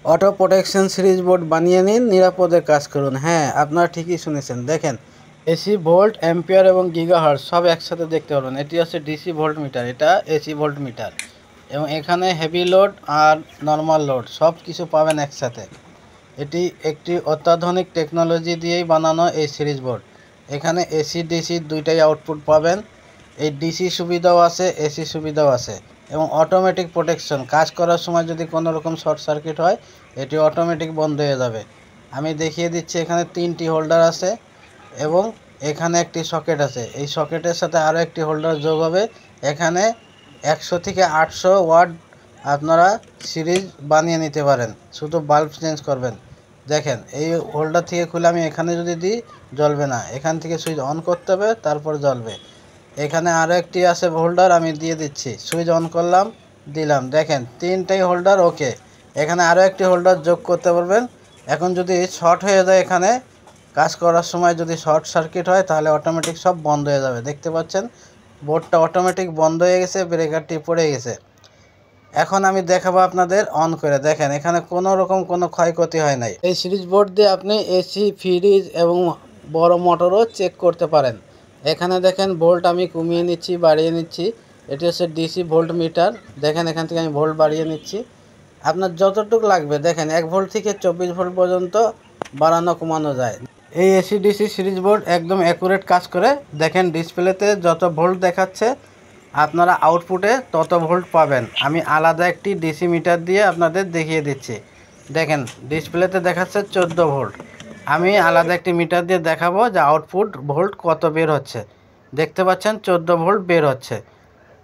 Auto protection series board বানিয়ে নিন, নিরাপদে কাজ করুন। হ্যাঁ, আপনারা ঠিকই শুনেছেন। দেখেন, এসি ভোল্ট, অ্যাম্পিয়ার এবং গিগাহার্টজ সব একসাথে দেখতে পারবেন। এটি হচ্ছে ডিসি ভোল্ট মিটার, এটা এসি ভোল্ট মিটার, এবং এখানে হেভি লোড আর নর্মাল লোড সব কিছু পাবেন একসাথে। এটি একটি অত্যাধুনিক টেকনোলজি দিয়েই বানানো এই সিরিজ বোর্ড। এখানে এসি ডিসি দুইটাই আউটপুট পাবেন। এই ডিসি সুবিধাও আছে, এসি সুবিধাও আছে, এবং অটোমেটিক প্রোটেকশন। কাজ করার সময় যদি কোনো রকম শর্ট সার্কিট হয়, এটি অটোমেটিক বন্ধ হয়ে যাবে। আমি দেখিয়ে দিচ্ছি, এখানে 3টি হোল্ডার আছে এবং এখানে একটি সকেট আছে। এই সকেটের সাথে আরও একটি হোল্ডার যোগ হবে। এখানে 100 থেকে 800 ওয়াট আপনারা সিরিজ বানিয়ে নিতে পারেন, শুধু বাল্ব চেঞ্জ করবেন। দেখেন, এই হোল্ডার থেকে খুলে আমি এখানে যদি দিই, জ্বলবে না। এখান থেকে সুইচ অন করতে হবে, তারপর জ্বলবে। এখানে আরও একটি আছে হোল্ডার, আমি দিয়ে দিচ্ছি। সুইচ অন করলাম, দিলাম। দেখেন, 3টাই হোল্ডার ওকে। এখানে আরও একটি হোল্ডার যোগ করতে পারবেন। এখন যদি শর্ট হয়ে যায়, এখানে কাজ করার সময় যদি শর্ট সার্কিট হয়, তাহলে অটোমেটিক সব বন্ধ হয়ে যাবে। দেখতে পাচ্ছেন, বোর্ডটা অটোমেটিক বন্ধ হয়ে গেছে, ব্রেকারটি পড়ে গেছে। এখন আমি দেখাবো আপনাদের অন করে। দেখেন, এখানে কোনো রকম কোনো ক্ষয়ক্ষতি হয় নাই। এই সিরিজ বোর্ড দিয়ে আপনি এসি, ফ্রিজ এবং বড় মোটরও চেক করতে পারেন। এখানে দেখেন, ভোল্ট আমি কমিয়ে নিচ্ছি, বাড়িয়ে নিচ্ছি। এটি হচ্ছে ডিসি ভোল্ট মিটার। দেখেন, এখান থেকে আমি ভোল্ট বাড়িয়ে নিচ্ছি। আপনার যতটুকু লাগবে, দেখেন 1 ভোল্ট থেকে 24 ভোল্ট পর্যন্ত বাড়ানো কমানো যায়। এই এসি ডিসি সিরিজ বোর্ড একদম অ্যাকুরেট কাজ করে। দেখেন, ডিসপ্লেতে যত ভোল্ট দেখাচ্ছে, আপনারা আউটপুটে তত ভোল্ট পাবেন। আমি আলাদা একটি ডিসি মিটার দিয়ে আপনাদের দেখিয়ে দিচ্ছি। দেখেন, ডিসপ্লেতে দেখাচ্ছে 14 ভোল্ট। আমি আলাদা একটি মিটার দিয়ে দেখাবো যে আউটপুট ভোল্ট কত বের হচ্ছে। দেখতে পাচ্ছেন, 14 ভোল্ট বের হচ্ছে।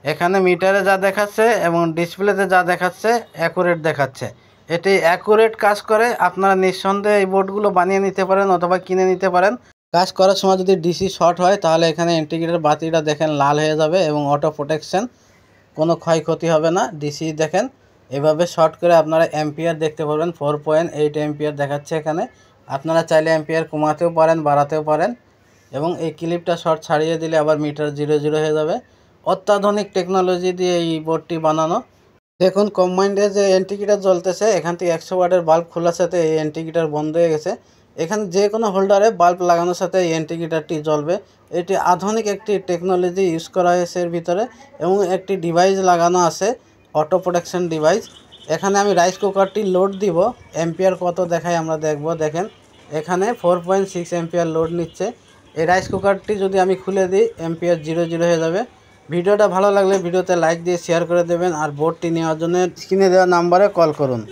এখানে মিটারে যা দেখাচ্ছে এবং ডিসপ্লেতে যা দেখাচ্ছে অ্যাকুরেট দেখাচ্ছে। এটি অ্যাকুরেট কাজ করে। আপনারা নিঃসন্দেহে এই বোর্ডগুলো বানিয়ে নিতে পারেন অথবা কিনে নিতে পারেন। কাজ করার সময় যদি ডিসি শর্ট হয়, তাহলে এখানে ইন্ডিকেটর বাতিটা দেখেন লাল হয়ে যাবে এবং অটো প্রোটেকশন, কোনো ক্ষয়ক্ষতি হবে না। ডিসি দেখেন, এভাবে শর্ট করে আপনারা অ্যাম্পিয়ার দেখতে পারবেন। 4.8 অ্যাম্পিয়ার দেখাচ্ছে এখানে। আপনারা চাইলে অ্যাম্পিয়ার কমাতেও পারেন, বাড়াতেও পারেন। এবং এই ক্লিপটা শর্ট ছাড়িয়ে দিলে আবার মিটার 00 হয়ে যাবে। অত্যাধুনিক টেকনোলজি দিয়ে এই বোর্ডটি বানানো। দেখুন, কম্বাইন্ডে যে ইন্ডিকেটর জ্বলতেছে, এখান থেকে 100 ওয়াটের বাল্ব খোলার সাথে এই ইন্ডিকেটর বন্ধ হয়ে গেছে। এখানে যে কোনো হোল্ডারে বাল্ব লাগানোর সাথে এই ইন্ডিকেটরটি জ্বলবে। এটি আধুনিক একটি টেকনোলজি ইউজ করা হয়েছে এর ভিতরে, এবং একটি ডিভাইস লাগানো আছে, অটো প্রোটেকশন ডিভাইস। এখানে আমি রাইস কুকারটি লোড দিব, অ্যাম্পিয়ার কত দেখায় আমরা দেখব। দেখেন, এখানে 4.6 অ্যাম্পিয়ার লোড নিচ্ছে। এই রাইস কুকারটি যদি আমি খুলে দিই, অ্যাম্পিয়ার 00 হয়ে যাবে। ভিডিওটা ভালো লাগলে ভিডিওতে লাইক দিয়ে শেয়ার করে দেবেন, আর বোর্ডটি নেওয়ার জন্য স্ক্রিনে দেওয়া নাম্বারে কল করুন।